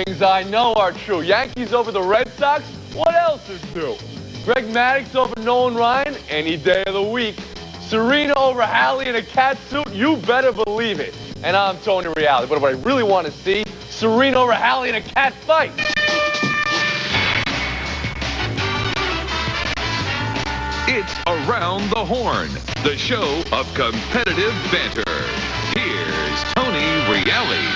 things I know are true. Yankees over the Red Sox? What else is new? Greg Maddux over Nolan Ryan? Any day of the week. Serena over Hallie in a cat suit? You better believe it. And I'm Tony Reality. But what I really want to see, Serena over Hallie in a cat fight. It's Around the Horn, the show of competitive banter. Here's Tony Reality.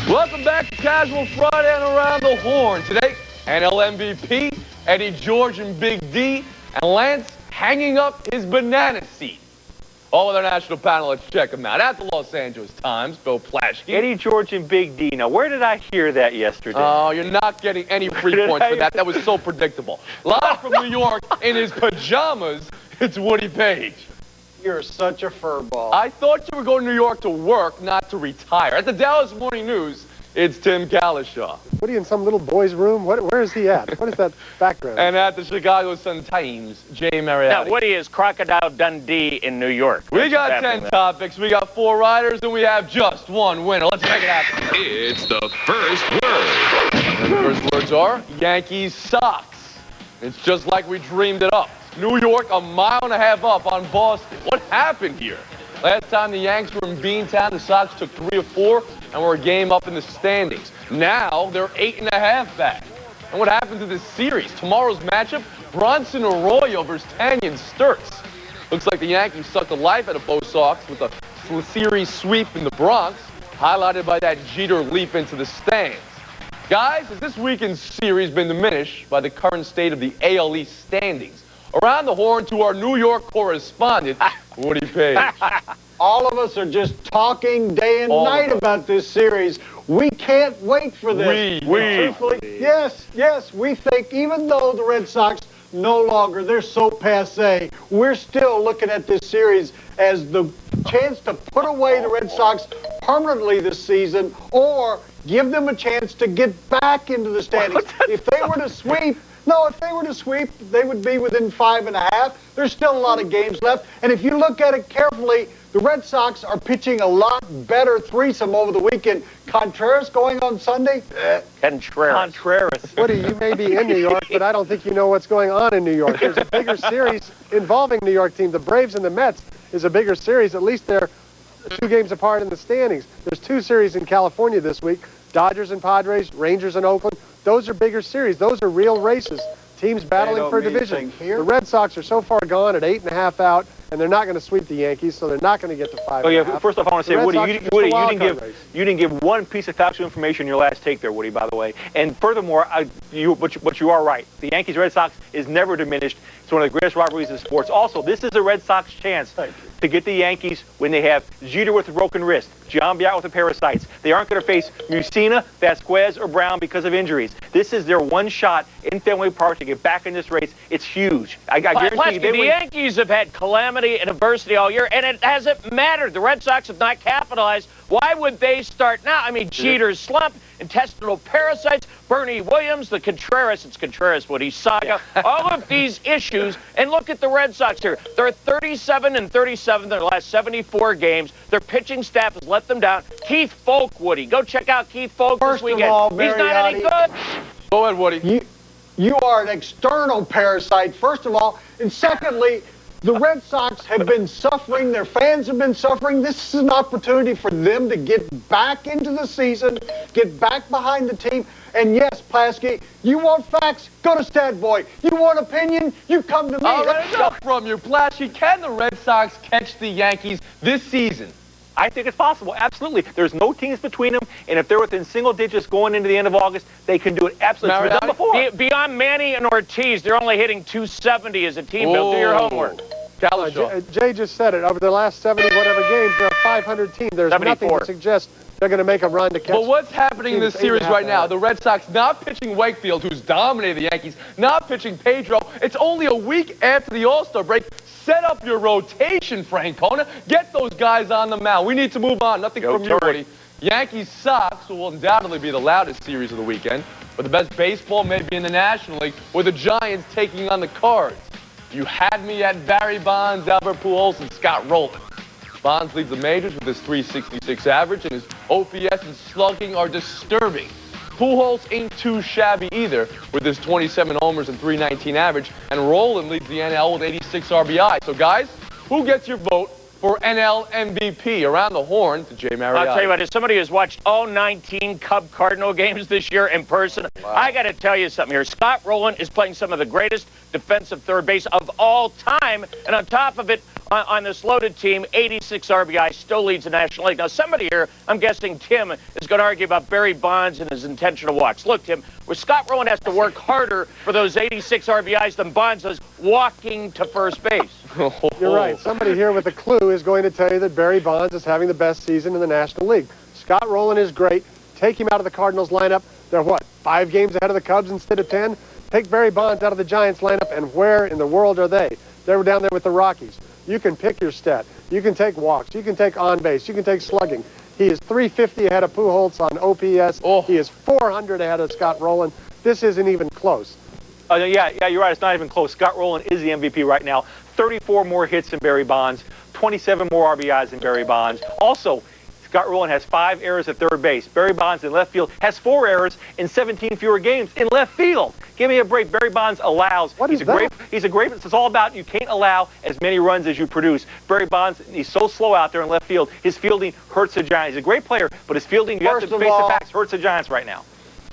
Welcome back to Casual Friday and Around the Horn. Today, NL MVP, Eddie George and Big D, and Lance hanging up his banana seat. All of our national panel, let's check them out. At the Los Angeles Times, Bill Plaschke. Eddie George and Big D. Now, where did I hear that yesterday? Oh, you're not getting any free points for that. That was so predictable. Live from New York in his pajamas, it's Woody Page. You're such a furball. I thought you were going to New York to work, not to retire. At the Dallas Morning News, it's Tim Calishaw. What are you in some little boy's room? Where is he at? What is that background? And at the Chicago Sun-Times, Jay Mariotti. Now, Woody is Crocodile Dundee in New York. We got 10 topics, we got 4 riders, and we have just one winner. Let's make it happen. It's the first word. And the first words are Yankees Sox. It's just like we dreamed it up. New York a mile and a half up on Boston. What happened here? Last time the Yanks were in Beantown, the Sox took 3 of 4 and were a game up in the standings. Now they're 8.5 back. And what happened to this series? Tomorrow's matchup, Bronson Arroyo versus Tanyan Sturtz. Looks like the Yankees sucked the life out of both Sox with a series sweep in the Bronx, highlighted by that Jeter leap into the stands. Guys, has this weekend's series been diminished by the current state of the AL East standings? Around the Horn to our New York correspondent, Woody Page. All of us are just talking day and night about this series. We can't wait for this. Yes, we think even though the Red Sox no longer, they're so passé, we're still looking at this series as the chance to put away the Red Sox permanently this season or give them a chance to get back into the standings. If they were to sweep, they would be within 5.5. There's still a lot of games left. And if you look at it carefully, the Red Sox are pitching a lot better threesome over the weekend. Contreras going on Sunday? Contreras. Woody, you may be in New York, but I don't think you know what's going on in New York. There's a bigger series involving New York team. The Braves and the Mets is a bigger series. At least they're 2 games apart in the standings. There's 2 series in California this week. Dodgers and Padres, Rangers and Oakland. Those are bigger series. Those are real races. Teams battling for division. The Red Sox are so far gone at 8.5 out, and they're not going to sweep the Yankees, so they're not going to get to 5.5. Oh yeah. First off, I want to say, Woody, you didn't give one piece of factual information in your last take there, Woody. By the way, and furthermore, but you are right. The Yankees-Red Sox is never diminished. It's one of the greatest rivalries in sports. Also, this is a Red Sox chance to get the Yankees when they have Jeter with a broken wrist, John Biat with the parasites. They aren't going to face Mussina, Vasquez, or Brown because of injuries. This is their one shot in Fenway Park to get back in this race. It's huge. I guarantee you, the Yankees have had calamity and adversity all year, and it hasn't mattered. The Red Sox have not capitalized. Why would they start now? I mean, Jeter's slump, intestinal parasites, Bernie Williams, the Contreras, it's Contreras, Woody, saga, all of these issues. And look at the Red Sox here. They're 37-37 in their last 74 games. Their pitching staff has let them down. Keith Folk, Woody, go check out Keith Folk this weekend. He's not any good. Go ahead, Woody. You are an external parasite, first of all. And secondly, the Red Sox have been suffering. Their fans have been suffering. This is an opportunity for them to get back into the season, get back behind the team. And yes, Plaschke, you want facts? Go to Stat Boy. You want opinion? You come to me. All right, enough from you, Plaschke. Can the Red Sox catch the Yankees this season? I think it's possible, absolutely. There's no teams between them, and if they're within single digits going into the end of August, they can do it absolutely. It's done before. Beyond Manny and Ortiz, they're only hitting 270 as a team. Bill, do your homework. Jay just said it. Over the last 70-whatever games, they're a 500 team. There's 74. nothing to suggest they're going to make a run to catch. But what's happening in this series right now? The Red Sox not pitching Wakefield, who's dominated the Yankees, not pitching Pedro. It's only a week after the All-Star break. Set up your rotation, Francona. Get those guys on the mound. We need to move on. Nothing from you, Woody. Yankees-Sox will undoubtedly be the loudest series of the weekend, but the best baseball may be in the National League, with the Giants taking on the Cards. You had me at Barry Bonds, Albert Pujols, and Scott Rowland. Bonds leads the majors with his .366 average, and his OPS and slugging are disturbing. Pujols ain't too shabby either with his 27 homers and 319 average, and Rolen leads the NL with 86 RBI. So, guys, who gets your vote for NL MVP? Around the horn to Jay Mariotti. I'll tell you what, as somebody who's watched all 19 Cub-Cardinal games this year in person, wow. I got to tell you something here. Scott Rolen is playing some of the greatest defensive third base of all time, and on top of it, on this loaded team, 86 RBI, still leads the National League. Now, somebody here, I'm guessing Tim, is going to argue about Barry Bonds and his intentional walks. Look, Tim, where Scott Rolen has to work harder for those 86 RBIs than Bonds does walking to first base. You're right. Somebody here with a clue is going to tell you that Barry Bonds is having the best season in the National League. Scott Rolen is great. Take him out of the Cardinals lineup. They're what, 5 games ahead of the Cubs instead of 10? Take Barry Bonds out of the Giants lineup, and where in the world are they? They were down there with the Rockies. You can pick your stat. You can take walks. You can take on base. You can take slugging. He is 350 ahead of Pujols on OPS. Oh. He is 400 ahead of Scott Rolen. This isn't even close. Yeah, you're right. It's not even close. Scott Rolen is the MVP right now. 34 more hits than Barry Bonds. 27 more RBIs than Barry Bonds. Also, Scott Rolen has 5 errors at third base. Barry Bonds in left field has 4 errors in 17 fewer games in left field. Give me a break. Barry Bonds allows. He's a great. It's all about you can't allow as many runs as you produce. Barry Bonds, he's so slow out there in left field. His fielding hurts the Giants. He's a great player, but his fielding, you have to face the facts, hurts the Giants right now.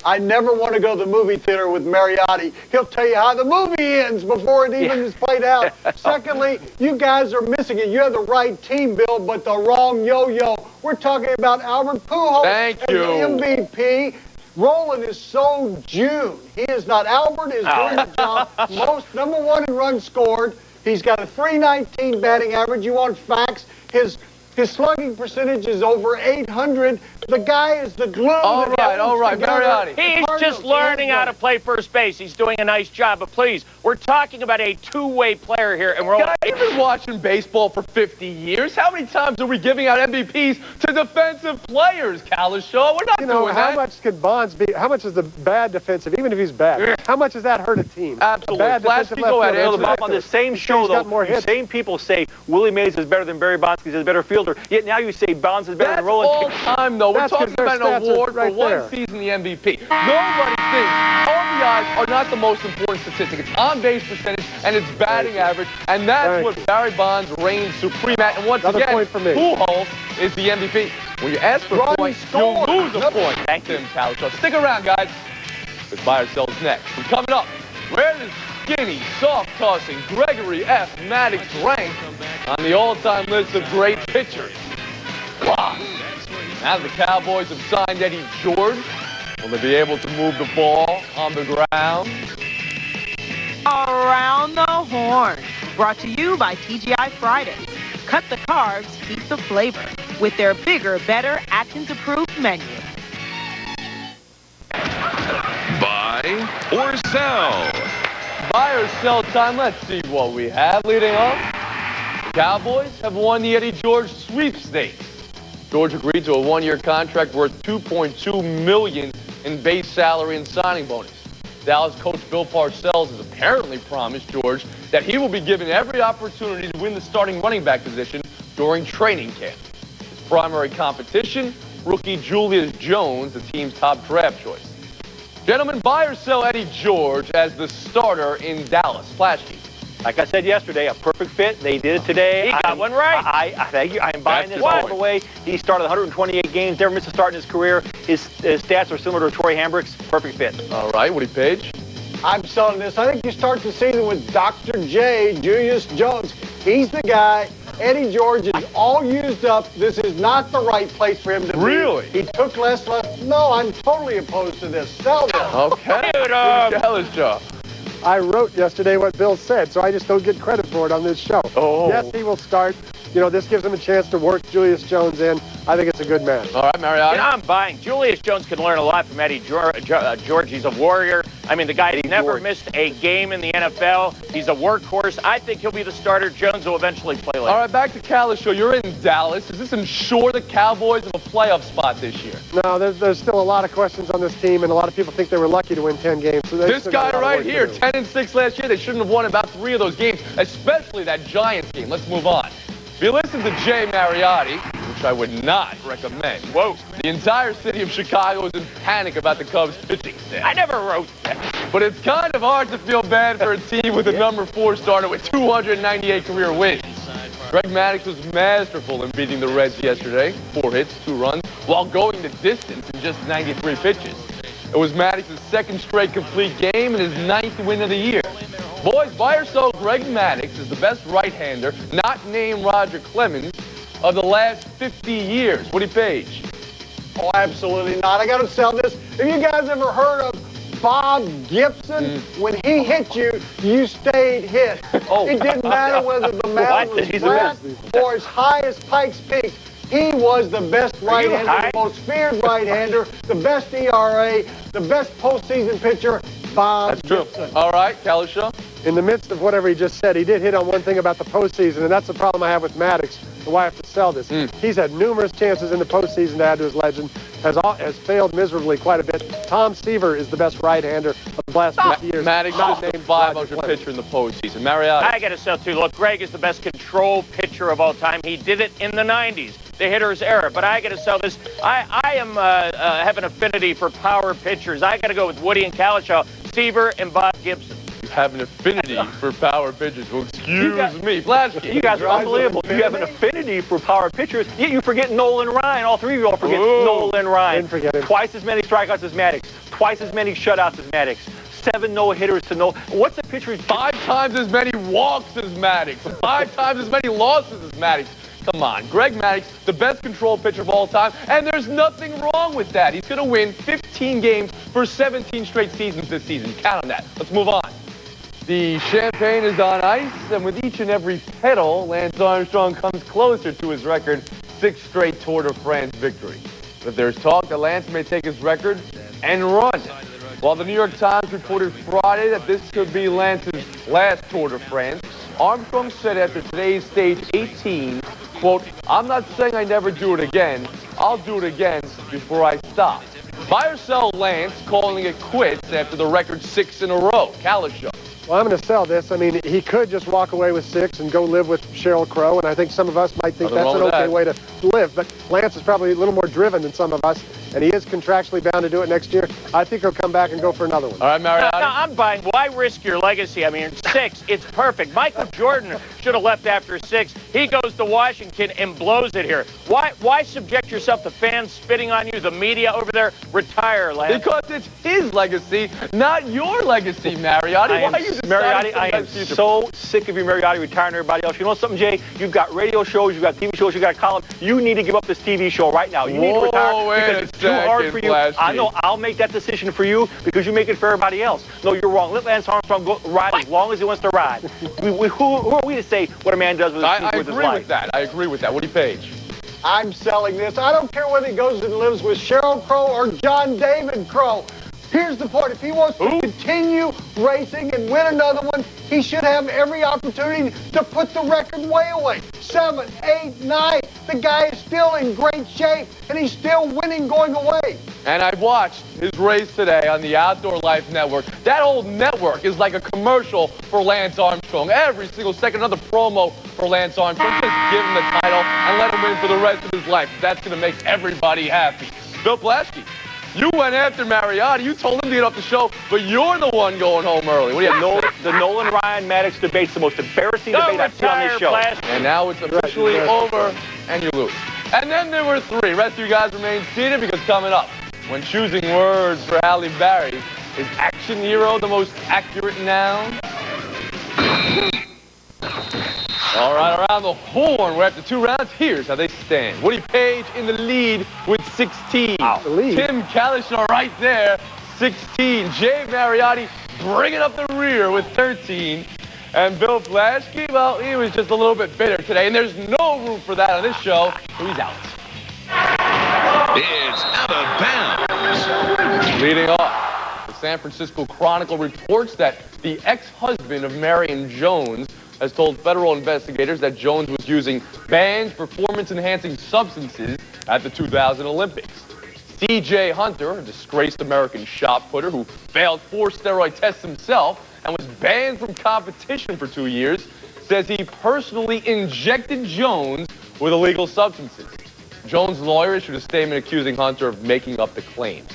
I never want to go to the movie theater with Mariotti. He'll tell you how the movie ends before it even is played out. Secondly, you guys are missing it. You have the right team, Bill, but the wrong yo-yo. We're talking about Albert Pujols as the MVP. Rolen is so June. He is not. Albert is doing the job. Most #1 in runs scored. He's got a .319 batting average. You want facts? His slugging percentage is over 800. The guy is the glue. All right, Mariotti. He's just learning how to play first base. He's doing a nice job. But please, we're talking about a two-way player here, and we're all. I've been watching baseball for 50 years. How many times are we giving out MVPs to defensive players, Kalishaw? We're not doing that. How much could Bonds be? How much is the bad defensive, even if he's bad? How much does that hurt a team? Absolutely. On the same show, though, the same people say Willie Mays is better than Barry Bonds because he's a better fielder. Yet now you say Bonds is better than Rolen. All time, though. We're talking about an award for one season, the MVP. Nobody thinks RBIs are not the most important statistic. It's on-base percentage and it's batting average, and that's what Barry Bonds reigns supreme at. And once again, Pujols is the MVP. When you ask for points, you lose a point. Thank you, Kalishaw. Stick around, guys. This buy or sells next. And coming up, where does skinny, soft-tossing Gregory F. Maddox rank on the all-time list of great pitchers? Wow. Now the Cowboys have signed Eddie George. Will they be able to move the ball on the ground? Around the Horn. Brought to you by TGI Fridays. Cut the carbs, keep the flavor. With their bigger, better, Atkins-approved menu. Buy or sell? Buy or sell time. Let's see what we have. Leading off, the Cowboys have won the Eddie George sweepstakes. George agreed to a 1-year contract worth $2.2 million in base salary and signing bonus. Dallas coach Bill Parcells has apparently promised George that he will be given every opportunity to win the starting running back position during training camp. His primary competition, rookie Julius Jones, the team's top draft choice. Gentlemen, buy or sell Eddie George as the starter in Dallas? Flash Keys. Like I said yesterday, a perfect fit. They did it today. He got one right. Thank you. I'm buying this all the way. He started 128 games, never missed a start in his career. His stats are similar to Troy Hambrick's. Perfect fit. All right, Woody Page. I'm selling this. I think you start the season with Dr. J, Julius Jones. He's the guy. Eddie George is all used up. This is not the right place for him to be. Really? He took less. No, I'm totally opposed to this. Sell this. Okay. Kalishaw. I wrote yesterday what Bill said, so I just don't get credit for it on this show. Yes, he will start. You know, this gives him a chance to work Julius Jones in. I think it's a good match. All right, Mariotti. I'm buying. Julius Jones can learn a lot from Eddie George. He's a warrior. I mean, the guy never missed a game in the NFL. He's a workhorse. I think he'll be the starter. Jones will eventually play later. All right, back to Kalishaw. You're in Dallas. Does this ensure the Cowboys have a playoff spot this year? No, there's still a lot of questions on this team, and a lot of people think they were lucky to win 10 games. So this guy right here, 10-6 last year. They shouldn't have won about 3 of those games, especially that Giants game. Let's move on. If you listen to Jay Mariotti, which I would not recommend. Whoa. The entire city of Chicago is in panic about the Cubs' pitching staff. I never wrote that. But it's kind of hard to feel bad for a team with a number 4 starter with 298 career wins. Greg Maddux was masterful in beating the Reds yesterday. 4 hits, 2 runs, while going the distance in just 93 pitches. It was Maddox's 2nd straight complete game and his 9th win of the year. Boys, buy or sell, Greg Maddux is the best right-hander, not named Roger Clemens, of the last 50 years. Woody Page. Oh, absolutely not. I got to sell this. Have you guys ever heard of Bob Gibson? When he hit you, you stayed hit. Oh. It didn't matter whether the mound was flat or as high as Pikes Peak. He was the best right-hander, the most feared right-hander, the best ERA, the best postseason pitcher, Bob Gibson. All right, Kalisha. In the midst of whatever he just said, he did hit on one thing about the postseason, and that's the problem I have with Maddux, and why I have to sell this. He's had numerous chances in the postseason to add to his legend, has failed miserably quite a bit. Tom Seaver is the best right-hander of the last 50 years. Maddux not is the named 500 Roger pitcher in the postseason. Mariotti. I got to sell too. Look, Greg is the best control pitcher of all time. He did it in the 90s, the hitter's era. But I got to sell this. I have an affinity for power pitchers. I got to go with Woody and Kalishaw, Seaver and Bob Gibson. Have an affinity for power pitchers. Well, excuse me. Flashy. You guys are unbelievable. You have an affinity for power pitchers, yet you forget Nolan Ryan. All 3 of you all forget Nolan Ryan. Didn't forget him. Twice as many strikeouts as Maddux. Twice as many shutouts as Maddux. 7 no-hitters to no. What's the pitcher? 5 times as many walks as Maddux. 5 times as many losses as Maddux. Come on, Greg Maddux, the best control pitcher of all time, and there's nothing wrong with that. He's going to win 15 games for 17 straight seasons this season. Count on that. Let's move on. The champagne is on ice, and with each and every pedal, Lance Armstrong comes closer to his record 6th straight Tour de France victory. But there's talk that Lance may take his record and run. While the New York Times reported Friday that this could be Lance's last Tour de France, Armstrong said after today's stage 18, quote, "I'm not saying I never do it again. I'll do it again before I stop." Buy or sell Lance calling it quits after the record 6 in a row. Kalisha. Well, I'm going to sell this. I mean, he could just walk away with 6 and go live with Sheryl Crow, and I think some of us might think that's an okay way to live. But Lance is probably a little more driven than some of us, and he is contractually bound to do it next year. I think he'll come back and go for another one. All right, Mariotti. No, I'm buying. Why risk your legacy? I mean, 6, it's perfect. Michael Jordan should have left after 6. He goes to Washington and blows it here. Why subject yourself to fans spitting on you, the media over there? Retire, Lance. Because it's his legacy, not your legacy, Mariotti. Why are you Mariotti, I am so sick of you, Mariotti, retiring everybody else. You know something, Jay? You've got radio shows, you've got TV shows, you've got columns. You need to give up this TV show right now. You need to retire because it's too hard for you. I know. I'll make that decision for you because you make it for everybody else. No, you're wrong. Let Lance Armstrong go ride as long as he wants to ride. Who are we to say what a man does with his life? I agree with that. I agree with that. Woody Page. I'm selling this. I don't care whether he goes and lives with Sheryl Crow or John David Crow. Here's the point. If he wants to continue racing and win another one, he should have every opportunity to put the record way away. 7, 8, 9. The guy is still in great shape, and he's still winning going away. And I watched his race today on the Outdoor Life Network. That old network is like a commercial for Lance Armstrong. Every single second, another promo for Lance Armstrong. Just give him the title and let him win for the rest of his life. That's going to make everybody happy. Bill Plaschke. You went after Mariotti. You told him to get off the show, but you're the one going home early. What do you have? The Nolan Ryan Maddux debate's the most embarrassing debate I've seen on this show. And now it's officially over, and you lose. And then there were 3. Rest of you guys remain seated because coming up, when choosing words for Halle Berry, is action hero the most accurate noun? All right, around the horn, we're after 2 rounds. Here's how they stand. Woody Page in the lead with 16. Tim Kalishaw right there, 16. Jay Mariotti bringing up the rear with 13. And Bill Plaschke, well, he was just a little bit bitter today, and there's no room for that on this show, so he's out. It's out of bounds. Leading off, the San Francisco Chronicle reports that the ex-husband of Marion Jones has told federal investigators that Jones was using banned performance-enhancing substances at the 2000 Olympics. C.J. Hunter, a disgraced American shot putter who failed 4 steroid tests himself and was banned from competition for 2 years, says he personally injected Jones with illegal substances. Jones' lawyer issued a statement accusing Hunter of making up the claims.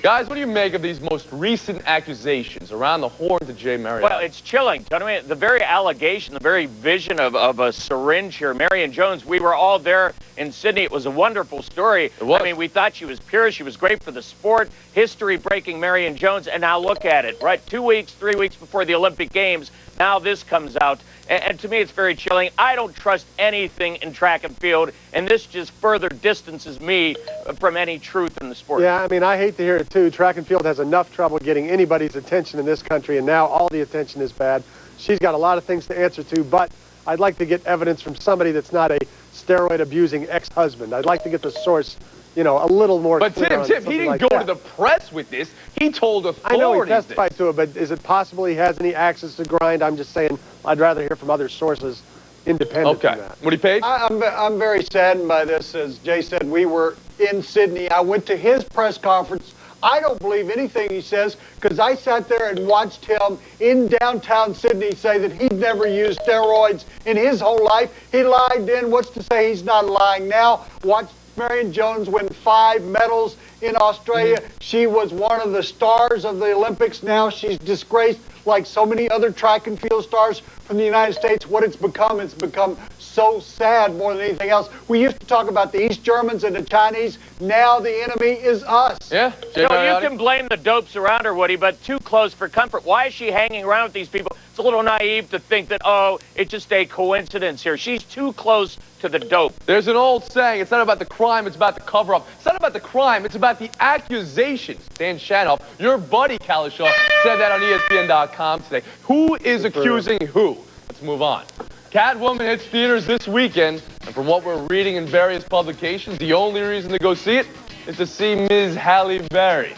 Guys, what do you make of these most recent accusations around the Horn to Jay Marriott? Well, it's chilling. Tony, the very allegation, the very vision of a syringe here. Marion Jones, we were all there in Sydney. It was a wonderful story. It was. I mean, we thought she was pure. She was great for the sport. History-breaking Marion Jones. And now look at it, right? 2 weeks, 3 weeks before the Olympic Games, now this comes out. And to me, it's very chilling. I don't trust anything in track and field, and this just further distances me from any truth in the sport. Yeah, I mean, I hate to hear it, too. Track and field has enough trouble getting anybody's attention in this country, and now all the attention is bad. She's got a lot of things to answer to, but I'd like to get evidence from somebody that's not a steroid-abusing ex-husband. I'd like to get the source, you know, a little more But clear Tim, he didn't go to the press with this. He told authorities. I know he testified to it, but is it possible he has any access to grind? I'm just saying I'd rather hear from other sources independent from that. Woody Page? I'm very saddened by this. As Jay said, we were in Sydney. I went to his press conference. I don't believe anything he says because I sat there and watched him in downtown Sydney say that he'd never used steroids in his whole life. He lied then. What's to say he's not lying now? Watch Marion Jones win 5 medals in Australia. She was one of the stars of the Olympics. Now she's disgraced like so many other track and field stars from the United States. What it's become so sad more than anything else. We used to talk about the East Germans and the Chinese. Now the enemy is us. Yeah. You can blame the dopes around her, Woody, but too close for comfort. Why is she hanging around with these people? It's a little naive to think that, oh, it's just a coincidence here. She's too close to the dope. There's an old saying, it's not about the crime, it's about the cover-up. It's not about the crime, it's about the accusations. Dan Shanoff, your buddy Kalashaw, said that on ESPN.com today. Who is accusing who? Let's move on. Catwoman hits theaters this weekend, and from what we're reading in various publications, the only reason to go see it is to see Ms. Halle Berry.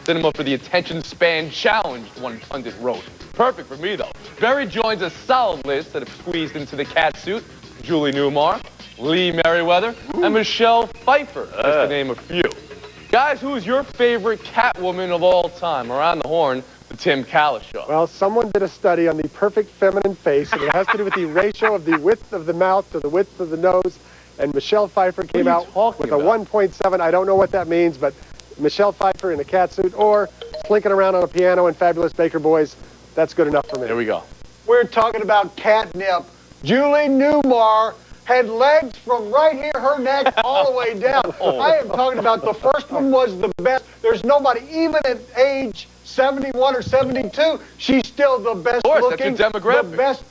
Cinema for the attention span challenged, one pundit wrote. Perfect for me, though. Berry joins a solid list that have squeezed into the cat suit. Julie Newmar, Lee Merriweather, and Michelle Pfeiffer, just to name a few. Guys, who's your favorite Catwoman of all time? Around the Horn, with Tim Kalashaw. Well, someone did a study on the perfect feminine face, and it has to do with the ratio of the width of the mouth to the width of the nose. And Michelle Pfeiffer came out with a 1.7. I don't know what that means, but Michelle Pfeiffer in a cat suit or slinking around on a piano in Fabulous Baker Boys, that's good enough for me. There we go. We're talking about catnip. Julie Newmar had legs from right here, her neck, all the way down. I am talking about the first one was the best. There's nobody, even at age 71 or 72, she's still the best looking. That's your demographic. The best.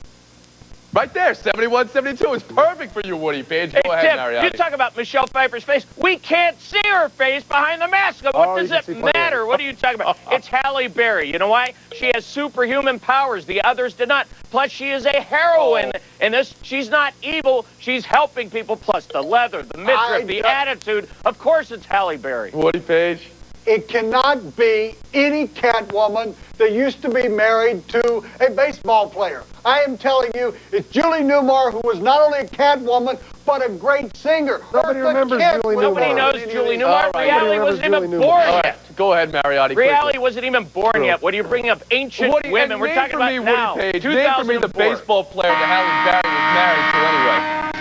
Right there, 71, 72 is perfect for you, Woody Page. Go ahead, Tim, Mariotti. you talk about Michelle Pfeiffer's face. We can't see her face behind the mask. What does it matter? What are you talking about? It's Halle Berry. You know why? She has superhuman powers. The others did not. Plus, she is a heroine. And she's not evil. She's helping people. Plus, the leather, the midriff, the attitude. Of course, it's Halle Berry. Woody Page. It cannot be any Catwoman that used to be married to a baseball player. I am telling you, it's Julie Newmar, who was not only a Catwoman, but a great singer. Nobody remembers Julie Newmar. Nobody knows Julie Newmar. Reality wasn't even born yet. Go ahead, Mariotti. Reality wasn't even born yet. What are you bringing up? Ancient women. We're talking about now. Name for me the baseball player that Halle Berry was married to anyway.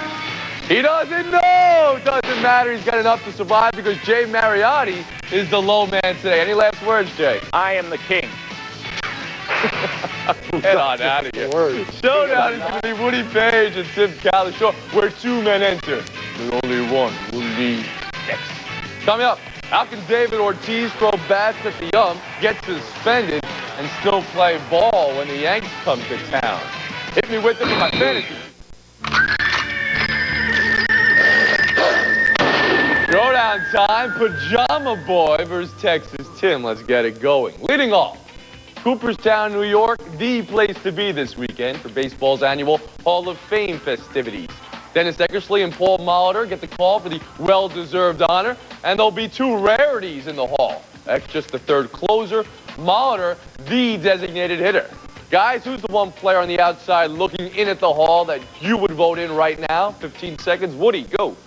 He doesn't know. Doesn't matter. He's got enough to survive because Jay Mariotti is the low man today. Any last words, Jay? I am the king. Get on out of here. Showdown is going to be Woody Page and Tim Kalashaw, where 2 men enter. But only one will lead next. Coming up, how can David Ortiz throw bats at the ump, get suspended, and still play ball when the Yanks come to town? Hit me with it in my fantasy. Showdown time, Pajama Boy versus Texas Tim. Let's get it going. Leading off, Cooperstown, New York, the place to be this weekend for baseball's annual Hall of Fame festivities. Dennis Eckersley and Paul Molitor get the call for the well-deserved honor, and there'll be 2 rarities in the hall. That's just the 3rd closer, Molitor, the designated hitter. Guys, who's the one player on the outside looking in at the hall that you would vote in right now? 15 seconds. Woody, go.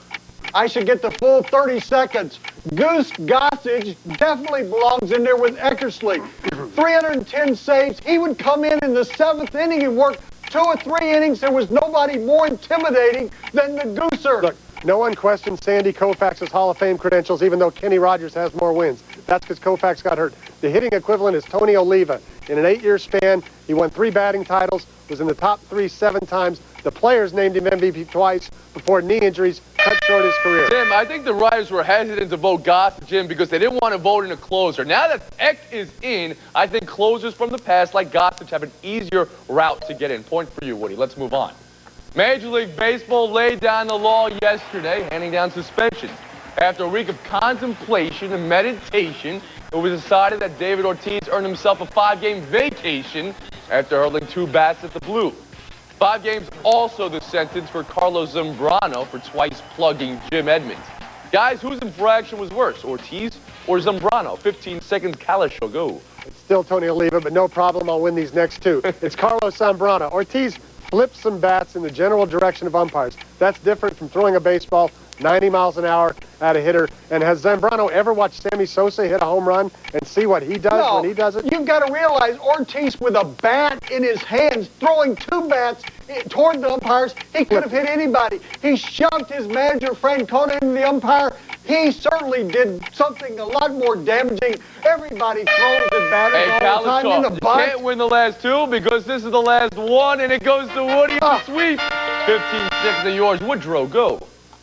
I should get the full 30 seconds. Goose Gossage definitely belongs in there with Eckersley. 310 saves. He would come in the 7th inning and work 2 or 3 innings. There was nobody more intimidating than the Gooser. Look, No one questions Sandy Koufax's Hall of Fame credentials, even though Kenny Rogers has more wins. That's because Koufax got hurt. The hitting equivalent is Tony Oliva. In an 8-year span, he won 3 batting titles, was in the top 3 7 times. The players named him MVP twice before knee injuries cut short his career. Jim, I think the writers were hesitant to vote Goss, Jim, because they didn't want to vote in a closer. Now that Eck is in, I think closers from the past like Gossage have an easier route to get in. Point for you, Woody. Let's move on. Major League Baseball laid down the law yesterday, handing down suspensions. After a week of contemplation and meditation, it was decided that David Ortiz earned himself a 5-game vacation after hurling 2 bats at the Blue. 5 games also the sentence for Carlos Zambrano for twice plugging Jim Edmonds. Guys, whose infraction was worse, Ortiz or Zambrano? 15 seconds, Kalish will go. It's still Tony Oliva, but no problem. I'll win these next 2. It's Carlos Zambrano. Ortiz flipped some bats in the general direction of umpires. That's different from throwing a baseball 90 miles an hour at a hitter. And has Zambrano ever watched Sammy Sosa hit a home run and see what he does when he does it? You've got to realize Ortiz with a bat in his hands, throwing 2 bats toward the umpires. He could have hit anybody. He shoved his manager, Francona, into the umpire. He certainly did something a lot more damaging. Everybody throws the batters all the time in the butt. You can't win the last 2 because this is the last one, and it goes to Woody for sweep. 15 seconds of yours. Woodrow, go.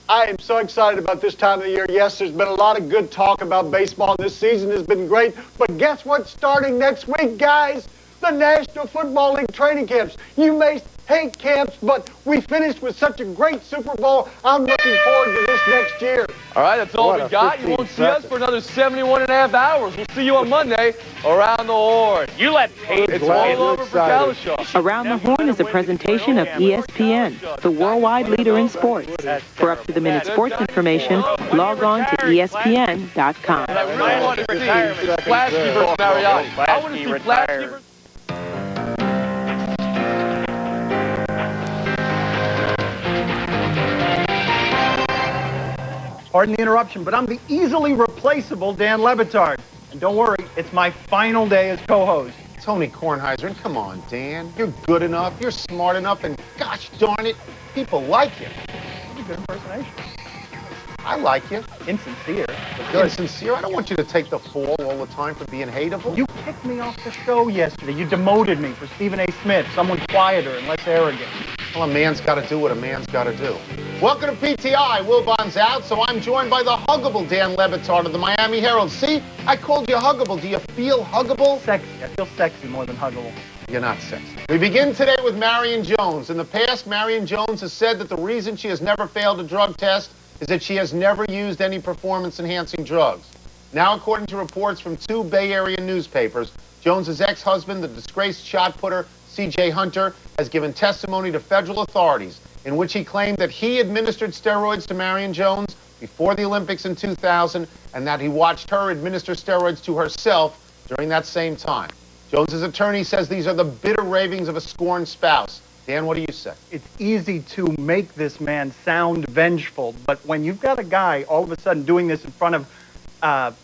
I am so excited about this time of the year. Yes, there's been a lot of good talk about baseball. This season has been great. But guess what's starting next week, guys? The National Football League training camps. You may hate camps, but we finished with such a great Super Bowl. I'm looking forward to this next year. All right, that's all we got. You won't see us for another 71.5 hours. We'll see you on Monday around the Horn. You let Peyton. It's all over for Kalishaw. Around the Horn is a presentation of ESPN, the worldwide leader in sports. For up-to-the-minute sports information, log on to ESPN.com. I really want to see Flasky versus Mariani. I want to see Flasky versus... Pardon the interruption, but I'm the easily replaceable Dan Le Batard. And don't worry, it's my final day as co-host. Tony Kornheiser, and come on, Dan. You're good enough, you're smart enough, and gosh darn it, people like you. That's a good impersonation. I like you. Insincere, but good. Insincere? I don't want you to take the fall all the time for being hateable. You kicked me off the show yesterday. You demoted me for Stephen A. Smith, someone quieter and less arrogant. Well, a man's got to do what a man's got to do. Welcome to PTI. Wilbon's out, so I'm joined by the huggable Dan Le Batard of the Miami Herald. See, I called you huggable. Do you feel huggable? Sexy. I feel sexy more than huggable. You're not sexy. We begin today with Marion Jones. In the past, Marion Jones has said that the reason she has never failed a drug test is that she has never used any performance-enhancing drugs. Now, according to reports from 2 Bay Area newspapers, Jones's ex-husband, the disgraced shot putter C.J. Hunter, has given testimony to federal authorities in which he claimed that he administered steroids to Marion Jones before the Olympics in 2000 and that he watched her administer steroids to herself during that same time. Jones's attorney says these are the bitter ravings of a scorned spouse. Dan, what do you say? It's easy to make this man sound vengeful, but when you've got a guy all of a sudden doing this in front of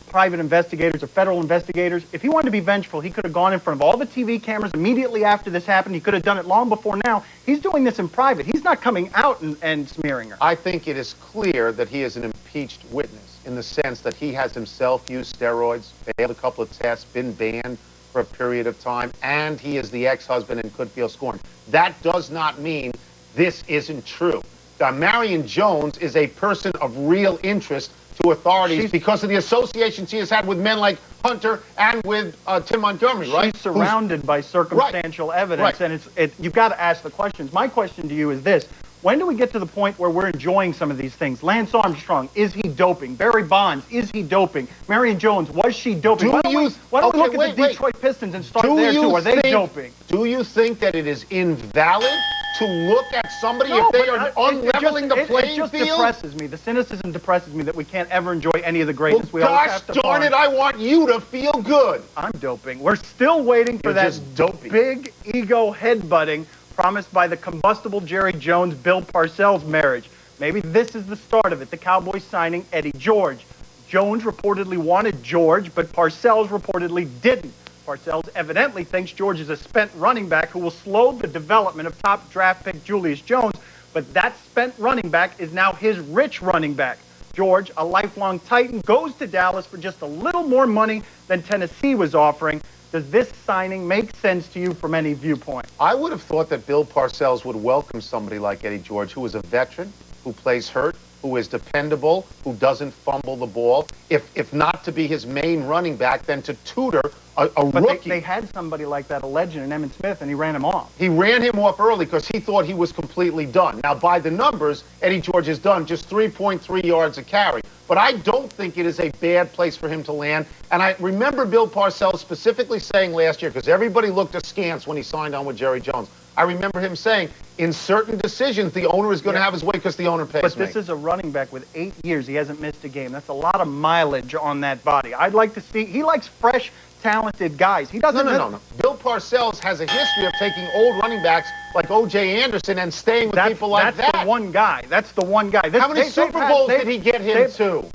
private investigators or federal investigators, if he wanted to be vengeful, he could have gone in front of all the TV cameras immediately after this happened. He could have done it long before now. He's doing this in private. He's not coming out and smearing her. I think it is clear that he is an impeached witness in the sense that he has himself used steroids, failed a couple of tests, been banned for a period of time, and he is the ex-husband and could feel scorned. That does not mean this isn't true. Marion Jones is a person of real interest to authorities because of the association she has had with men like Hunter and with Tim Montgomery, right? She's surrounded by circumstantial evidence, and you've got to ask the questions. My question to you is this. When do we get to the point where we're enjoying some of these things? Lance Armstrong, is he doping? Barry Bonds, is he doping? Marion Jones, was she doping? Why don't we look at the Detroit Pistons and start there, too? Are they doping? Do you think that it is invalid to look at somebody if they are unleveling the playing field? It just depresses me. The cynicism depresses me that we can't ever enjoy any of the greatness. Well, gosh darn it, I want you to feel good. I'm doping. We're still waiting for that big ego headbutting promised by the combustible Jerry Jones-Bill Parcells marriage. Maybe this is the start of it. The Cowboys signing Eddie George. Jones reportedly wanted George, but Parcells reportedly didn't. Parcells evidently thinks George is a spent running back who will slow the development of top draft pick Julius Jones, But that spent running back is now his rich running back. George, a lifelong Titan, goes to Dallas for just a little more money than Tennessee was offering. Does this signing make sense to you from any viewpoint? I would have thought that Bill Parcells would welcome somebody like Eddie George, who is a veteran, who plays hurt, who is dependable, who doesn't fumble the ball. If not to be his main running back, then to tutor a but rookie. They had somebody like that, a legend in Emmitt Smith, and he ran him off. He ran him off early because he thought he was completely done. Now, by the numbers, Eddie George is done, just 3.3 yards a carry. But I don't think it is a bad place for him to land. And I remember Bill Parcells specifically saying last year, because everybody looked askance when he signed on with Jerry Jones, I remember him saying, in certain decisions, the owner is going to have his way because the owner pays me. But this is a running back with 8 years. He hasn't missed a game. That's a lot of mileage on that body. I'd like to see, he likes fresh, talented guys. He doesn't. No. Bill Parcells has a history of taking old running backs like O.J. Anderson and staying with people like that. That's the one guy. That's the one guy. How many Super Bowls did he get him to?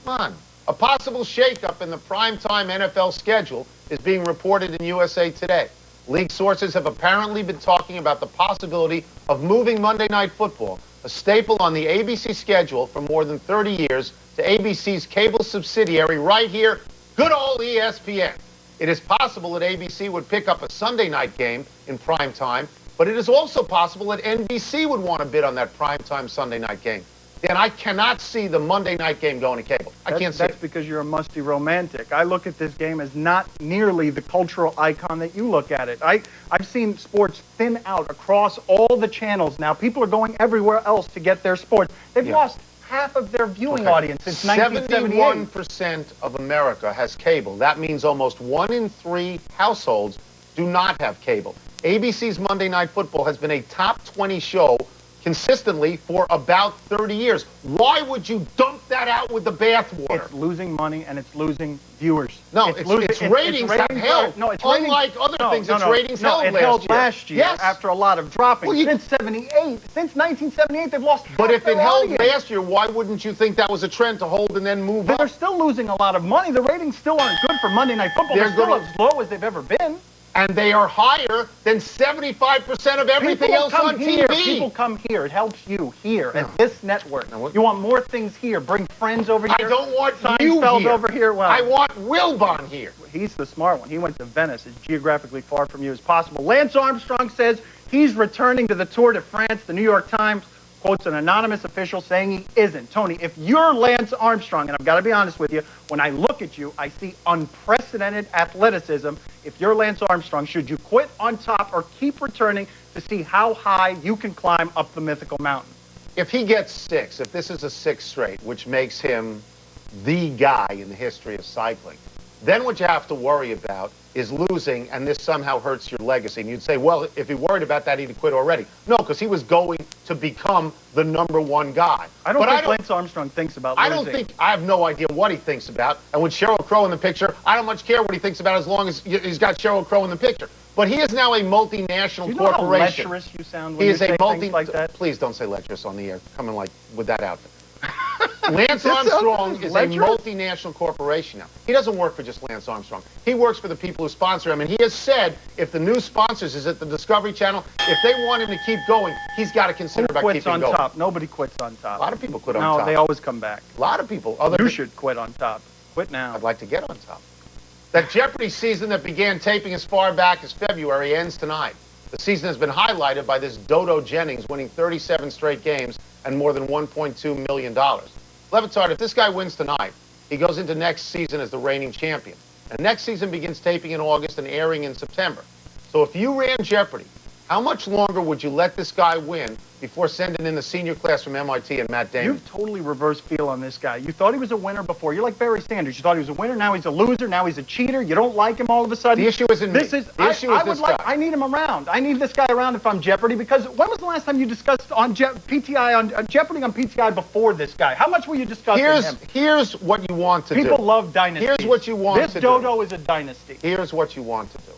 Come on. A possible shakeup in the primetime NFL schedule is being reported in USA Today. League sources have apparently been talking about the possibility of moving Monday Night Football, a staple on the ABC schedule for more than 30 years, to ABC's cable subsidiary right here, good old ESPN. It is possible that ABC would pick up a Sunday night game in prime time, but it is also possible that NBC would want to bid on that primetime Sunday night game. And I cannot see the Monday night game going to cable. I can't see it. That's because you're a musty romantic. I look at this game as not nearly the cultural icon that you look at it. I've seen sports thin out across all the channels now. People are going everywhere else to get their sports. They've lost half of their viewing audience since 1978. 71% of America has cable. That means almost 1 in 3 households do not have cable. ABC's Monday Night Football has been a top 20 show consistently for about 30 years. Why would you dump that out with the bathwater? It's losing money and it's losing viewers. No, it's ratings that held. No, it's unlike other things, it's ratings held last year. It held last year yes. after a lot of dropping. Well, since 78, since 1978, they've lost half But if it their held audience. last year, why wouldn't you think that was a trend to hold and then move up? They're still losing a lot of money. The ratings still aren't good for Monday Night Football. They're still as low as they've ever been. And they are higher than 75% of everything else on TV. People come here. It helps you here at this network. You want more things here. Bring friends over here. I don't want Seinfeld you here. over here. Well, I want Wilbon here. He's the smart one. He went to Venice, as geographically far from you as possible. Lance Armstrong says he's returning to the Tour de France. The New York Times quotes an anonymous official saying he isn't. Tony, if you're Lance Armstrong, and I've got to be honest with you, when I look at you, I see unprecedented athleticism. If you're Lance Armstrong, should you quit on top or keep returning to see how high you can climb up the mythical mountain? If he gets 6, if this is a 6th straight, which makes him the guy in the history of cycling, then what you have to worry about is losing, and this somehow hurts your legacy. And you'd say, well, if he worried about that, he'd quit already. No, because he was going to become the #1 guy. I don't think Lance Armstrong thinks about losing. I have no idea what he thinks about. And with Sheryl Crow in the picture, I don't much care what he thinks about as long as he's got Sheryl Crow in the picture. But he is now a multinational corporation. How lecherous you sound when he you is say a things like that? Please don't say lecherous on the air. Coming like with that outfit. Lance Armstrong is a multinational corporation now. He doesn't work for just Lance Armstrong. He works for the people who sponsor him, and he has said if the new sponsors is at the Discovery Channel, if they want him to keep going, he's got to consider about keeping going. Who quits on top? Nobody quits on top. A lot of people quit on top. No, they always come back. A lot of people. You should quit on top. Quit now. I'd like to get on top. That Jeopardy season that began taping as far back as February ends tonight. The season has been highlighted by this Dodo Jennings winning 37 straight games and more than $1.2 million. Levitard, if this guy wins tonight, he goes into next season as the reigning champion. And next season begins taping in August and airing in September. So if you ran Jeopardy, how much longer would you let this guy win before sending in the senior class from MIT and Matt Damon? You've totally reversed feel on this guy. You thought he was a winner before. You're like Barry Sanders. You thought he was a winner. Now he's a loser. Now he's a cheater. You don't like him all of a sudden. The issue isn't me. The issue is this guy. I need him around. I need this guy around if I'm Jeopardy, because when was the last time you discussed on Jeopardy on PTI before this guy? How much were you discussing him? Here's what you want to do. People love dynasties. Here's what you want to do. This Dodo is a dynasty. Here's what you want to do,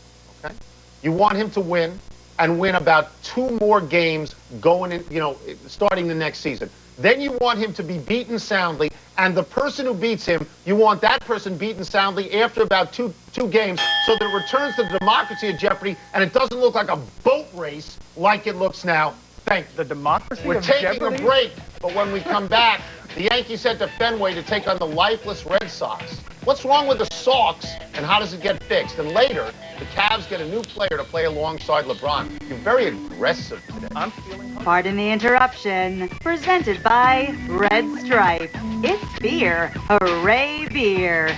okay? You want him to win and win about 2 more games going in, starting the next season. Then you want him to be beaten soundly, and the person who beats him, you want that person beaten soundly after about two games, so that it returns to the democracy of Jeopardy and it doesn't look like a boat race like it looks now. Thank you. The democracy We're of taking Jeopardy? a break, but when we come back, the Yankees head to Fenway to take on the lifeless Red Sox. What's wrong with the Sox, and how does it get fixed? And later, the Cavs get a new player to play alongside LeBron. You're very aggressive today. I'm feeling hungry. Pardon the interruption. Presented by Red Stripe. It's beer. Hooray, beer.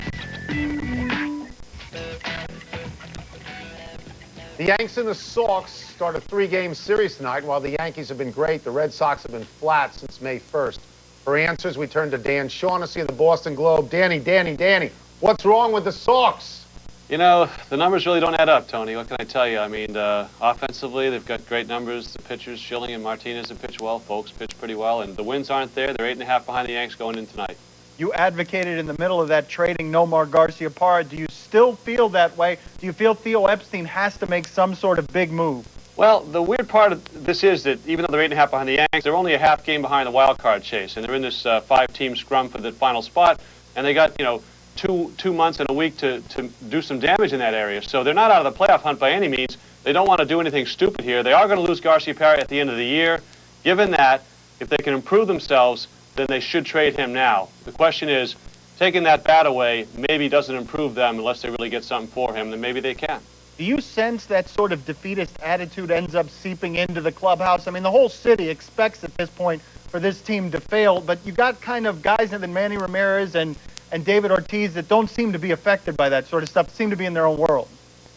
The Yanks and the Sox start a 3-game series tonight. While the Yankees have been great, the Red Sox have been flat since May 1st. For answers, we turn to Dan Shaughnessy of the Boston Globe. Danny, what's wrong with the Sox? You know, the numbers really don't add up, Tony. What can I tell you? I mean, offensively, they've got great numbers. The pitchers, Schilling and Martinez, have pitched well. Folks pitched pretty well. And the wins aren't there. They're 8.5 behind the Yanks going in tonight. You advocated in the middle of that trading Nomar Garcia-Parra. Do you still feel that way? Do you feel Theo Epstein has to make some sort of big move? Well, the weird part of this is that even though they're 8.5 behind the Yanks, they're only a half game behind the wild card chase. And they're in this 5-team scrum for the final spot. And they got, you know, two months and a week to do some damage in that area. So they're not out of the playoff hunt by any means. They don't want to do anything stupid here. They are going to lose Garcia-Parra at the end of the year. Given that, if they can improve themselves, then they should trade him now. The question is, taking that bat away maybe doesn't improve them unless they really get something for him, then maybe they can. Do you sense that sort of defeatist attitude ends up seeping into the clubhouse? I mean, the whole city expects at this point for this team to fail, but you got kind of guys in Manny Ramirez and David Ortiz that don't seem to be affected by that sort of stuff, seem to be in their own world.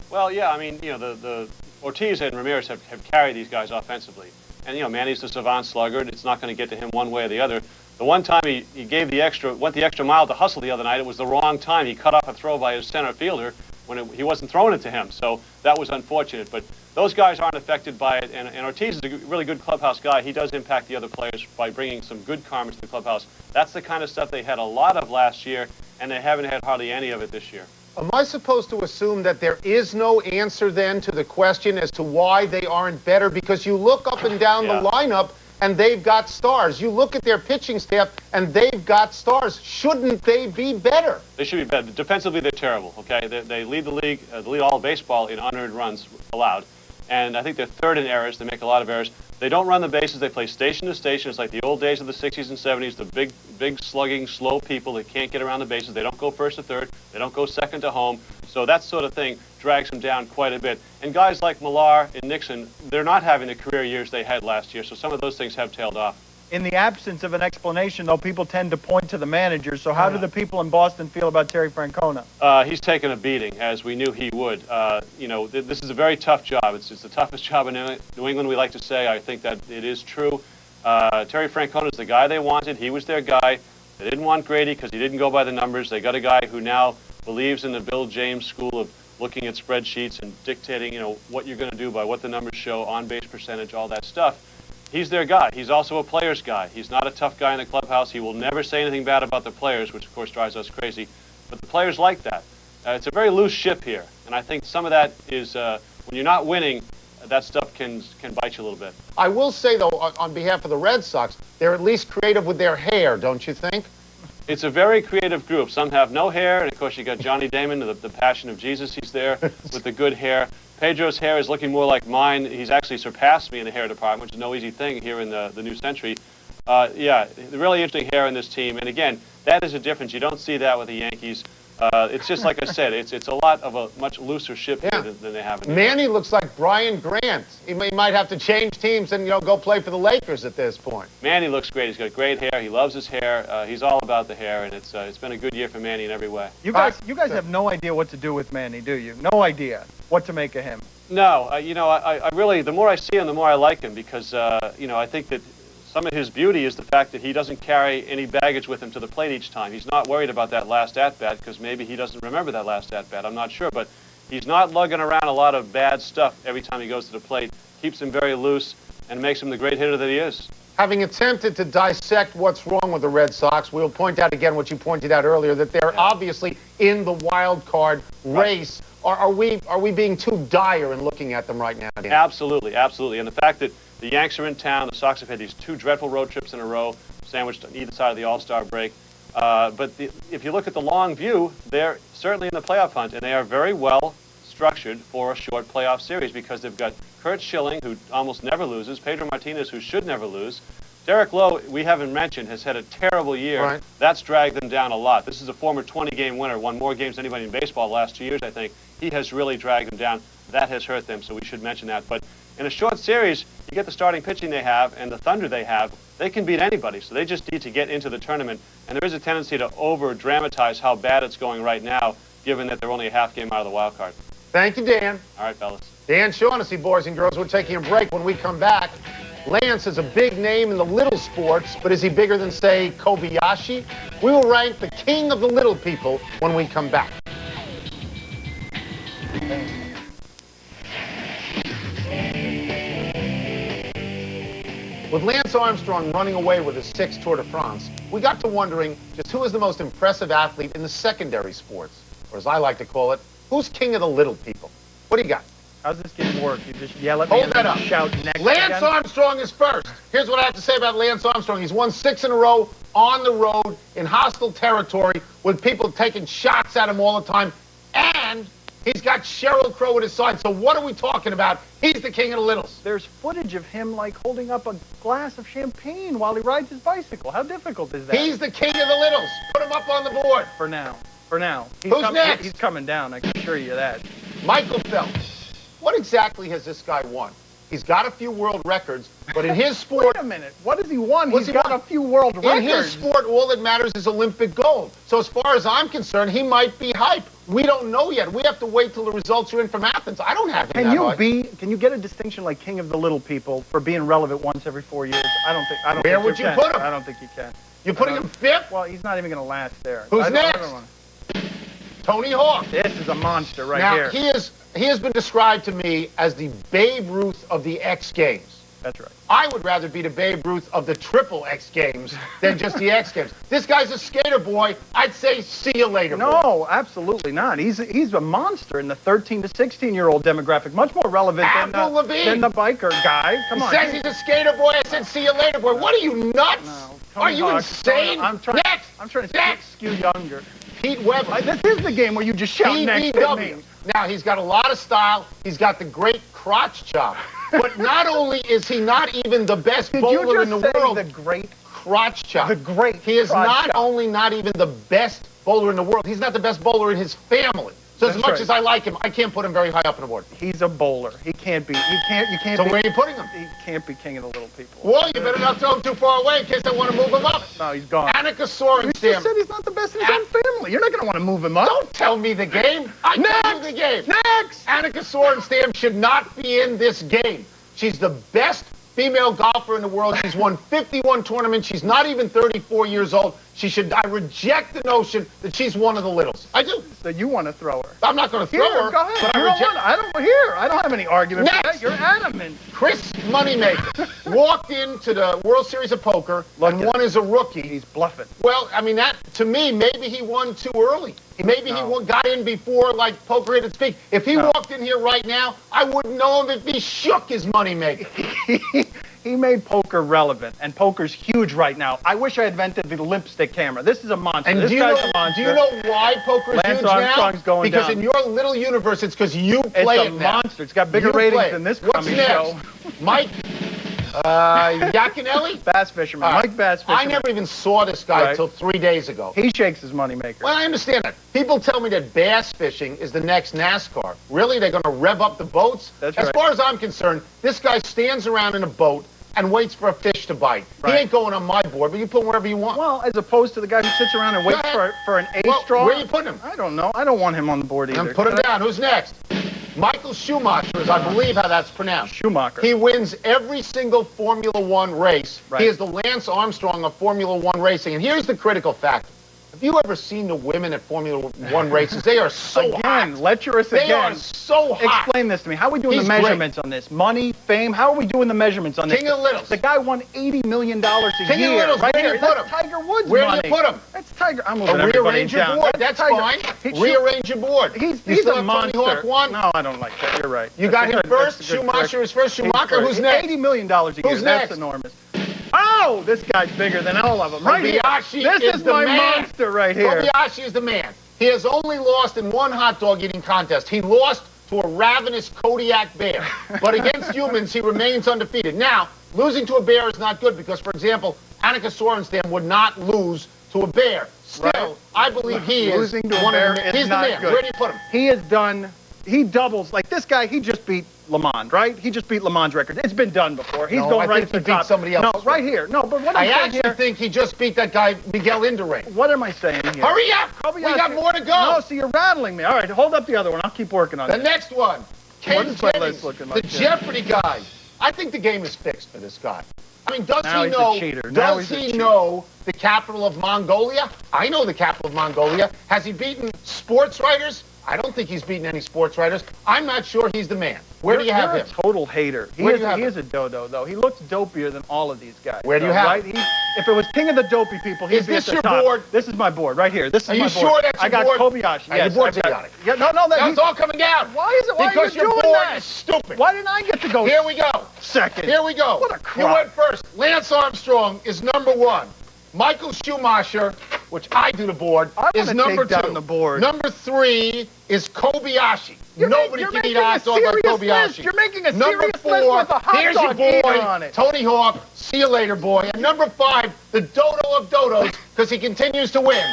Well, yeah, I mean, you know, the Ortiz and Ramirez have carried these guys offensively. And, you know, Manny's the savant sluggard. It's not going to get to him one way or the other. The one time he went the extra mile to hustle the other night, it was the wrong time. He cut off a throw by his center fielder when he wasn't throwing it to him. So that was unfortunate. But those guys aren't affected by it. And Ortiz is a really good clubhouse guy. He does impact the other players by bringing some good karma to the clubhouse. That's the kind of stuff they had a lot of last year, and they haven't had hardly any of it this year. Am I supposed to assume that there is no answer then to the question as to why they aren't better? Because you look up and down the lineup, and they've got stars. You look at their pitching staff, and they've got stars. Shouldn't they be better? They should be better. Defensively, they're terrible, okay? They lead the league, lead all of baseball in unearned runs allowed. And I think they're third in errors. They make a lot of errors. They don't run the bases. They play station to station. It's like the old days of the 60s and 70s, the big slugging, slow people that can't get around the bases. They don't go first to third. They don't go second to home. So that sort of thing drags them down quite a bit. And guys like Millar and Nixon, they're not having the career years they had last year. So some of those things have tailed off. In the absence of an explanation, though, people tend to point to the manager. So how do the people in Boston feel about Terry Francona? He's taken a beating, as we knew he would. You know, this is a very tough job. It's the toughest job in New England, we like to say. I think that it is true. Terry Francona is the guy they wanted. He was their guy. They didn't want Grady because he didn't go by the numbers. They got a guy who now believes in the Bill James school of looking at spreadsheets and dictating, you know, what you're going to do by what the numbers show, on-base percentage, all that stuff. He's their guy. He's also a player's guy. He's not a tough guy in the clubhouse. He will never say anything bad about the players, which, of course, drives us crazy. But the players like that. It's a very loose ship here. And I think some of that is, when you're not winning, that stuff can bite you a little bit. I will say, though, on behalf of the Red Sox, they're at least creative with their hair, don't you think? It's a very creative group. Some have no hair, and of course you got Johnny Damon, the Passion of Jesus. He's there with the good hair. Pedro's hair is looking more like mine. He's actually surpassed me in the hair department, which is no easy thing here in the new century. Yeah, really interesting hair in this team. And again, that is a difference. You don't see that with the Yankees. It's just like I said, it's a lot of a much looser ship here than they have in Manny looks like Brian Grant. He might have to change teams and, you know, go play for the Lakers at this point. Manny looks great. He's got great hair. He loves his hair. He's all about the hair, and it's been a good year for Manny in every way. You guys have no idea what to do with Manny, do you? No idea what to make of him. No, you know, I really, the more I see him, the more I like him because, you know, I think that some of his beauty is the fact that he doesn't carry any baggage with him to the plate each time. He's not worried about that last at-bat because maybe he doesn't remember that last at-bat. I'm not sure, but he's not lugging around a lot of bad stuff every time he goes to the plate. Keeps him very loose and makes him the great hitter that he is. Having attempted to dissect what's wrong with the Red Sox, we'll point out again what you pointed out earlier, that they're obviously in the wild card race. Are we being too dire in looking at them right now, Dan? Absolutely, absolutely. And the fact that the Yanks are in town, the Sox have had these 2 dreadful road trips in a row, sandwiched on either side of the All-Star break. But if you look at the long view, they're certainly in the playoff hunt, and they are very well structured for a short playoff series because they've got Kurt Schilling, who almost never loses, Pedro Martinez, who should never lose. Derek Lowe, we haven't mentioned, has had a terrible year. Right. That's dragged them down a lot. This is a former 20-game winner, won more games than anybody in baseball the last 2 years, I think. He has really dragged them down. That has hurt them, so we should mention that. But in a short series, you get the starting pitching they have and the thunder they have, they can beat anybody. So they just need to get into the tournament. And there is a tendency to over-dramatize how bad it's going right now, given that they're only a half game out of the wild card. Thank you, Dan. All right, fellas. Dan Shaughnessy, boys and girls. We're taking a break. When we come back, Lance is a big name in the little sports, but is he bigger than, say, Kobayashi? We will rank the king of the little people when we come back. With Lance Armstrong running away with his 6th Tour de France, we got to wondering just who is the most impressive athlete in the secondary sports, or as I like to call it, who's king of the little people? What do you got? How's this game work? You just yell at me Hold and that then up. shout next Lance again? Armstrong is first. Here's what I have to say about Lance Armstrong. He's won 6 in a row on the road in hostile territory with people taking shots at him all the time. And he's got Sheryl Crow at his side. So what are we talking about? He's the king of the littles. There's footage of him like holding up a glass of champagne while he rides his bicycle. How difficult is that? He's the king of the littles. Put him up on the board. For now. For now. Who's next? He's coming down, I can assure you that. Michael Phelps. What exactly has this guy won? He's got a few world records, but in his sport... Wait a minute. What has he won? What's He's he got won? a few world records. In his sport, all that matters is Olympic gold. So as far as I'm concerned, he might be hype. We don't know yet. We have to wait till the results are in from Athens. I don't have Can you get a distinction like king of the little people for being relevant once every 4 years? I don't think Where would you put him? I don't think you can. You're putting him 5th? Well, he's not even going to last there. Who's next? Tony Hawk. This is a monster right now, here. He has been described to me as the Babe Ruth of the X Games. That's right. I would rather be the Babe Ruth of the triple X Games than just the X Games. This guy's a skater boy. I'd say see you later, boy. No, absolutely not. He's a monster in the 13 to 16-year-old demographic, much more relevant than the biker guy. Come on. He says he's a skater boy. I said see you later, boy. What are you, nuts? No, are you Hawk, insane? I'm trying to skew younger. Pete Weber. This is the game where you just shout next at me. Now, he's got a lot of style. He's got the great crotch chop. But not only is he not even the best bowler in the world. The great crotch chop. The great He is crotch chop. only not even the best bowler in the world. He's not the best bowler in his family. So as much as I like him, I can't put him very high up on the board. He's a bowler. He can't be. You can't. So where are you putting him? He can't be king of the little people. Well, you better not throw him too far away in case I want to move him up. No, he's gone. Annika Sorenstam. You just said he's not the best in his own family. You're not going to want to move him up. Don't tell me the game. I tell you the game. Next! Annika Sorenstam should not be in this game. She's the best female golfer in the world. She's won 51 tournaments. She's not even 34 years old. I reject the notion that she's one of the littles. I do. So you want to throw her? I'm not going to throw her. Go ahead. But I don't have any argument for that. You're adamant. Chris Moneymaker walked into the World Series of Poker and won as a rookie. He's bluffing. Well, I mean, that to me, maybe he won too early. Maybe he got in before, like, poker hit its peak. If he walked in here right now, I wouldn't know him if he shook his moneymaker. He made poker relevant, and poker's huge right now. I wish I invented the lipstick camera. This is a monster. And this guy's a monster. Do you know why poker's Lance huge Armstrong's now? going because down. in your little universe, it's because you play it It's a now. monster. It's got bigger ratings than this What's crummy next? show. Mike Yaconelli? Bass Fisherman. Mike Bass Fisherman. I never even saw this guy until 3 days ago. He shakes his moneymaker. Well, I understand that. People tell me that bass fishing is the next NASCAR. Really? They're going to rev up the boats? That's as right. far as I'm concerned, this guy stands around in a boat and waits for a fish to bite. He ain't going on my board, but you put him wherever you want. Well, as opposed to the guy who sits around and waits for an ace draw. Where are you putting him? I don't know. I don't want him on the board either. And put him down. Who's next? Michael Schumacher, is I believe how that's pronounced. Schumacher. He wins every single Formula One race. Right. He is the Lance Armstrong of Formula One racing. And here's the critical factor. Have you ever seen the women at Formula One races? They are so hot. Lecherous They again. are so hot. Explain this to me. How are we doing He's the measurements on this? Money, fame? How are we doing the measurements on this? King of the Littles. The guy won $80 million a year. King of the Littles. Right Where do here. you put That's him? Tiger Woods Where money. do you put him? That's Tiger. I'm moving everybody Rearrange your down. board. That's fine. Rearrange your board. He's You still a have monster. Tony Hawk 1? No, I don't like that. You're right. You got him first. Schumacher is first. Schumacher. Who's next? $80 million a year. Who's That's next? enormous. Oh, this guy's bigger than all of them. Right here. Kobayashi This is the my man. monster right here. Kobayashi is the man. He has only lost in one hot dog eating contest. He lost to a ravenous Kodiak bear. But against humans, he remains undefeated. Now, losing to a bear is not good because, for example, Annika Sorenstam would not lose to a bear. Still, right. I believe he is losing to a bear is not good. Where do you put him? He has done, he doubles, like this guy, he just beat Le Mans, right? He just beat Le Mans record. It's been done before. He's going right to the top. Somebody else. No, right here. No, but what I'm saying here, I actually think he just beat that guy, Miguel Indurain. What am I saying here? Hurry up! We got more to go. No, so you're rattling me. All right, hold up the other one. I'll keep working on it. The next one. Ken Jennings, the Jeopardy guy. I think the game is fixed for this guy. I mean, does he know the capital of Mongolia? I know the capital of Mongolia. Has he beaten sports writers? I don't think he's beaten any sports writers. I'm not sure he's the man. Where do you have him? You're a total hater. He is a dodo, though. He looks dopier than all of these guys. Where do you have him? If it was king of the dopey people, he'd be at the top. Is this your board? This is my board, right here. This is my board. Are you sure that's your board? I got Kobayashi. Yes, your board's idiotic. Yeah, no, it's all coming down. Why is it? Why because are you your doing board that? is stupid. Why didn't I get to go? Here we go. Second. Here we go. What a crap. You went first. Lance Armstrong is number 1. Michael Schumacher, which I do the board, is number 2. Down the board. Number 3 is Kobayashi. Nobody can eat hot dog like Kobayashi. You're making a number serious list with a hot here's dog your boy, on it. Tony Hawk. See you later, boy. And number 5, the dodo of dodos, because he continues to win.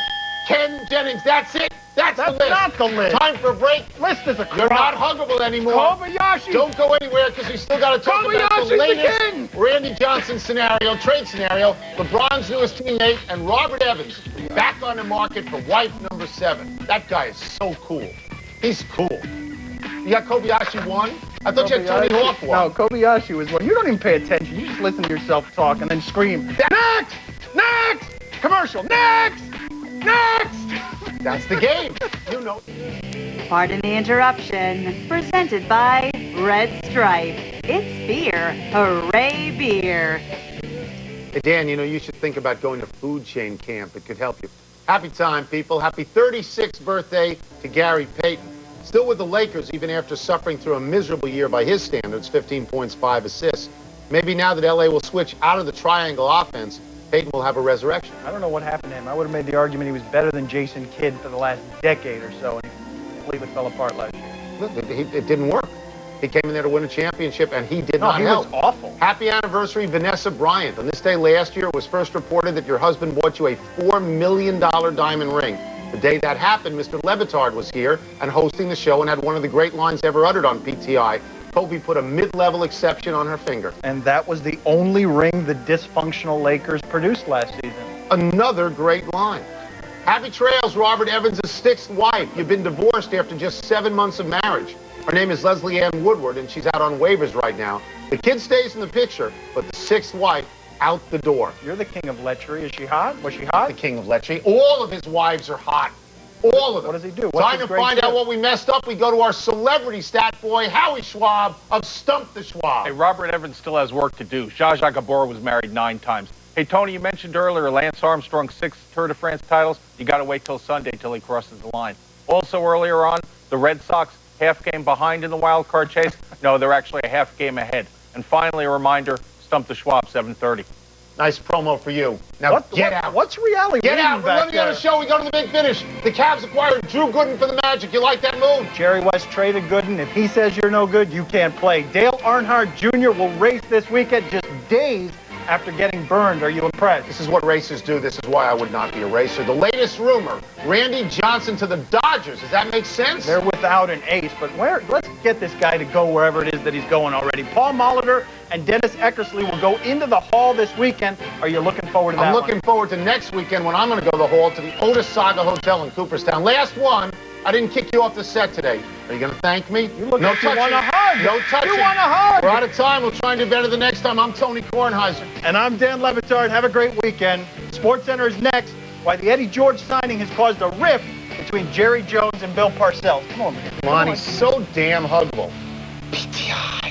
Ken Jennings, that's it. That's the list. That's not the list. Time for a break. List is a crap. You're not huggable anymore. Kobayashi. Don't go anywhere because we still got to talk about the latest Randy Johnson scenario, trade scenario, LeBron's newest teammate, and Robert Evans back on the market for wife number 7. That guy is so cool. He's cool. You got Kobayashi 1? I thought you had Tony Hawk 1. No, Kobayashi was 1. You don't even pay attention. You just listen to yourself talk and then scream, next! Next! Commercial, next! Next! That's the game. You know. Pardon the interruption. Presented by Red Stripe. It's beer. Hooray, beer. Hey, Dan, you know, you should think about going to food chain camp. It could help you. Happy time, people. Happy 36th birthday to Gary Payton. Still with the Lakers, even after suffering through a miserable year by his standards, 15 points, 5 assists. Maybe now that L.A. will switch out of the triangle offense, Payton will have a resurrection. I don't know what happened to him. I would have made the argument he was better than Jason Kidd for the last decade or so, and he completely fell apart last year. Look, it didn't work. He came in there to win a championship, and he did not help. He was awful. Happy anniversary, Vanessa Bryant. On this day last year, it was first reported that your husband bought you a $4 million diamond ring. The day that happened, Mr. Levitard was here and hosting the show and had one of the great lines ever uttered on PTI. Kobe put a mid-level exception on her finger. And that was the only ring the dysfunctional Lakers produced last season. Another great line. Happy trails, Robert Evans' 6th wife. You've been divorced after just 7 months of marriage. Her name is Leslie Ann Woodward, and she's out on waivers right now. The kid stays in the picture, but the 6th wife out the door. You're the king of lechery. Is she hot? Was she hot? The king of lechery. All of his wives are hot. All of them. What does he do? Time to find out what we messed up. We go to our celebrity stat boy, Howie Schwab of Stump the Schwab. Hey, Robert Evans still has work to do. Zsa Zsa Gabor was married 9 times. Hey, Tony, you mentioned earlier Lance Armstrong's 6 Tour de France titles. You got to wait till Sunday till he crosses the line. Also, earlier on, the Red Sox half game behind in the wild card chase. No, they're actually a half game ahead. And finally, a reminder, Stump the Schwab, 7:30. Nice promo for you. Now get out. What's reality? Get out. We're running out of show. We go to the big finish. The Cavs acquired Drew Gooden for the Magic. You like that move? Jerry West traded Gooden. If he says you're no good, you can't play. Dale Earnhardt Jr. will race this weekend just days after getting burned. Are you impressed? This is what racers do. This is why I would not be a racer. The latest rumor, Randy Johnson to the Dodgers. Does that make sense? They're without an ace, but let's get this guy to go wherever it is that he's going already. Paul Molitor and Dennis Eckersley will go into the Hall this weekend. Are you looking forward to that? I'm looking forward to next weekend when I'm going to go to the Hall to the Otis Saga Hotel in Cooperstown. Last one. I didn't kick you off the set today. Are you going to thank me? You look like you want a hug. No touching. You want a hug. We're out of time. We'll try and do better the next time. I'm Tony Kornheiser. And I'm Dan Levitard. Have a great weekend. SportsCenter is next. Why the Eddie George signing has caused a rift between Jerry Jones and Bill Parcells. Come on, man. Come on, he's so damn huggable. PTI.